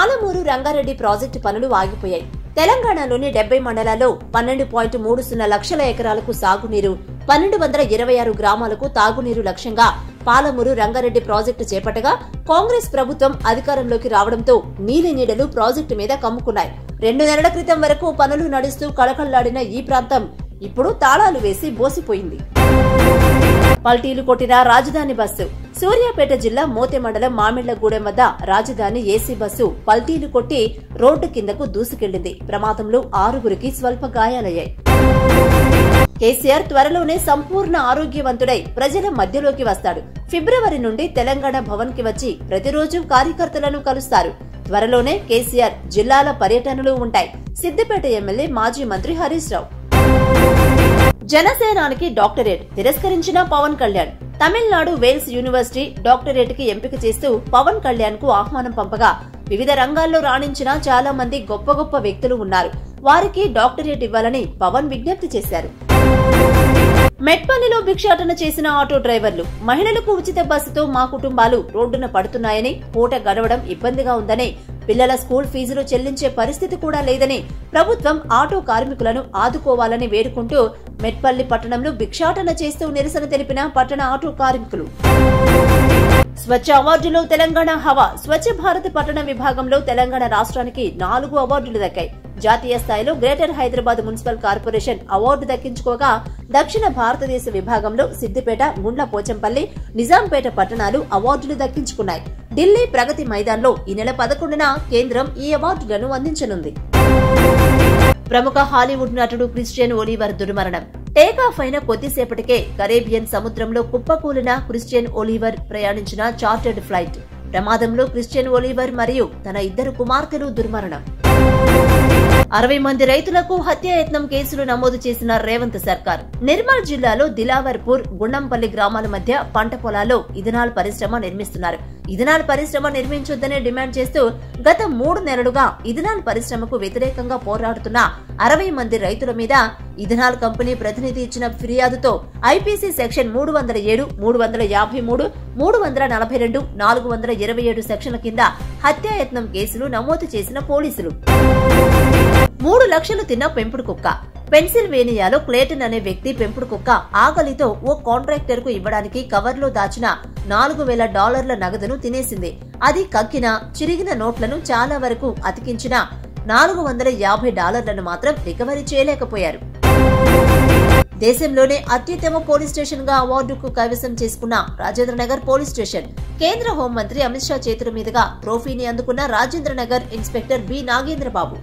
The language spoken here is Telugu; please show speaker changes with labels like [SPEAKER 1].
[SPEAKER 1] పాలమూరు రంగారెడ్డి ప్రాజెక్టు పనులు ఆగిపోయాయి. తెలంగాణలోని 70 మండలాల్లో 12.30 లక్షల ఎకరాలకు సాగునీరు, 1226 గ్రామాలకు తాగునీరు లక్ష్యంగా పాలమూరు రంగారెడ్డి ప్రాజెక్టు చేపట్టగా కాంగ్రెస్ ప్రభుత్వం అధికారంలోకి రావడంతో నీలి నీడలు ప్రాజెక్టు మీద కమ్ముకున్నాయి. 2 నెలల క్రితం వరకు పనులు నడుస్తూ కళకళ్లాడిన ఈ ప్రాంతం ఇప్పుడు తాళాలు వేసి బోసిపోయింది. పల్టీలు కొట్టిన రాజధాని బస్సు. సూర్యాపేట జిల్లా మోతే మండలం మామిళ్లగూడెం వద్ద రాజధాని ఏసీ బస్సు పల్టీలు కొట్టి రోడ్డు కిందకు దూసుకెళ్లింది. ప్రమాదంలో 6గురికి స్వల్ప గాయాలయ్యాయి. కేసీఆర్ త్వరలోనే సంపూర్ణ ఆరోగ్యవంతుడై ప్రజల మధ్యలోకి వస్తాడు. ఫిబ్రవరి నుండి తెలంగాణ భవన్ కి వచ్చి ప్రతిరోజు కార్యకర్తలను కలుస్తారు. త్వరలోనే కేసీఆర్ జిల్లాల పర్యటనలు ఉంటాయి. సిద్దిపేట ఎమ్మెల్యే మాజీ మంత్రి హరీష్ రావు. జనసేనానికి డాక్టరేట్ తిరస్కరించిన పవన్ కళ్యాణ్. తమిళనాడు వేల్స్ యూనివర్సిటీ డాక్టరేట్ కి ఎంపిక చేస్తూ పవన్ కళ్యాణ్ కు ఆహ్వానం పంపగా వివిధ రంగాల్లో రాణించిన చాలా మంది గొప్ప గొప్ప వ్యక్తులు ఉన్నారు. వారికి డాక్టరేట్ ఇవ్వాలని పవన్ విజ్ఞప్తి చేశారు. మెట్పల్లిలో భిక్షాటన చేసిన ఆటో డ్రైవర్లు. మహిళలకు ఉచిత బస్సుతో మా కుటుంబాలు రోడ్డున పడుతున్నాయని, పూట గడవడం ఇబ్బందిగా ఉందని, పిల్లల స్కూల్ ఫీజులు చెల్లించే పరిస్థితి కూడా లేదని ప్రభుత్వం ఆటో కార్మికులను ఆదుకోవాలని వేడుకుంటూ మెట్పల్లి పట్టణంలో భిక్షాటన చేస్తూ నిరసన తెలిపిన పట్టణ ఆటో కార్మికులు. స్వచ్ఛ అవార్డులో తెలంగాణ హవా. స్వచ్ఛ భారత్ పట్టణ విభాగంలో తెలంగాణ రాష్ట్రానికి 4 అవార్డులు దక్కాయి. జాతీయ స్థాయిలో greater Hyderabad municipal corporation award దక్కించుకోగా దక్షిణ భారతదేశ విభాగంలో సిద్దిపేట, గుండ్ల పోచంపల్లి, నిజాంపేట పట్టణాలు అవార్డులు దక్కించుకున్నాయి. ఢిల్లీ ప్రగతి మైదాన్లో ఈ నెల 11న కేంద్రం ఈ అవార్డులను అందించనుంది. ప్రముఖ హాలీవుడ్ నటుడు క్రిస్టియన్ ఒలీవర్ దుర్మరణం. టేకాఫ్ అయిన కొద్దిసేపటికే కరేబియన్ సముద్రంలో కుప్పకూలిన క్రిస్టియన్ ఒలీవర్ ప్రయాణించిన చార్టర్డ్ ఫ్లైట్ ప్రమాదంలో క్రిస్టియన్ ఒలీవర్ మరియు తన 2 కుమార్తెలు దుర్మరణం. 60 మంది రైతులకు హత్యాయత్నం కేసులు నమోదు చేసిన రేవంత్ సర్కార్. నిర్మల్ జిల్లాలో దిలావర్పూర్, గుండంపల్లి గ్రామాల మధ్య పంట పొలాల్లో ఇథనాల్ పరిశ్రమ నిర్మిస్తున్నారు. ఇథనాల్ పరిశ్రమ నిర్మించొద్దనే డిమాండ్ చేస్తూ గత 3 నెలలుగా ఇథనాల్ పరిశ్రమకు వ్యతిరేకంగా పోరాడుతున్న 60 మంది రైతుల మీద ఇథనాల్ కంపెనీ ప్రతినిధి ఇచ్చిన ఫిర్యాదుతో ఐపీసీ సెక్షన్ 307, 353, 342, 427 సెక్షన్ల కింద హత్యాయత్నం కేసులు నమోదు చేసిన పోలీసులు. 3 లక్షలు తిన్న పెంపుడు కుక్క. పెన్సిల్వేనియాలో క్లేటన్ అనే వ్యక్తి పెంపుడు కుక్క ఆకలితో ఓ కాంట్రాక్టర్ కు ఇవ్వడానికి కవర్లో దాచిన $4,000 నగదును తినేసింది. అది కక్కిన, చిరిగిన నోట్లను చాలా వరకు అతికించిన $450 మాత్రం రికవరీ చేయలేకపోయారు. దేశంలోనే అత్యుత్తమ పోలీస్ స్టేషన్ గా అవార్డుకు కైవసం చేసుకున్న రాజేంద్రనగర్ పోలీస్ స్టేషన్. కేంద్ర హోంమంత్రి అమిత్ షా చేతుల మీదుగా ట్రోఫీని అందుకున్న రాజేంద్రనగర్ ఇన్స్పెక్టర్ బి నాగేంద్రబాబు.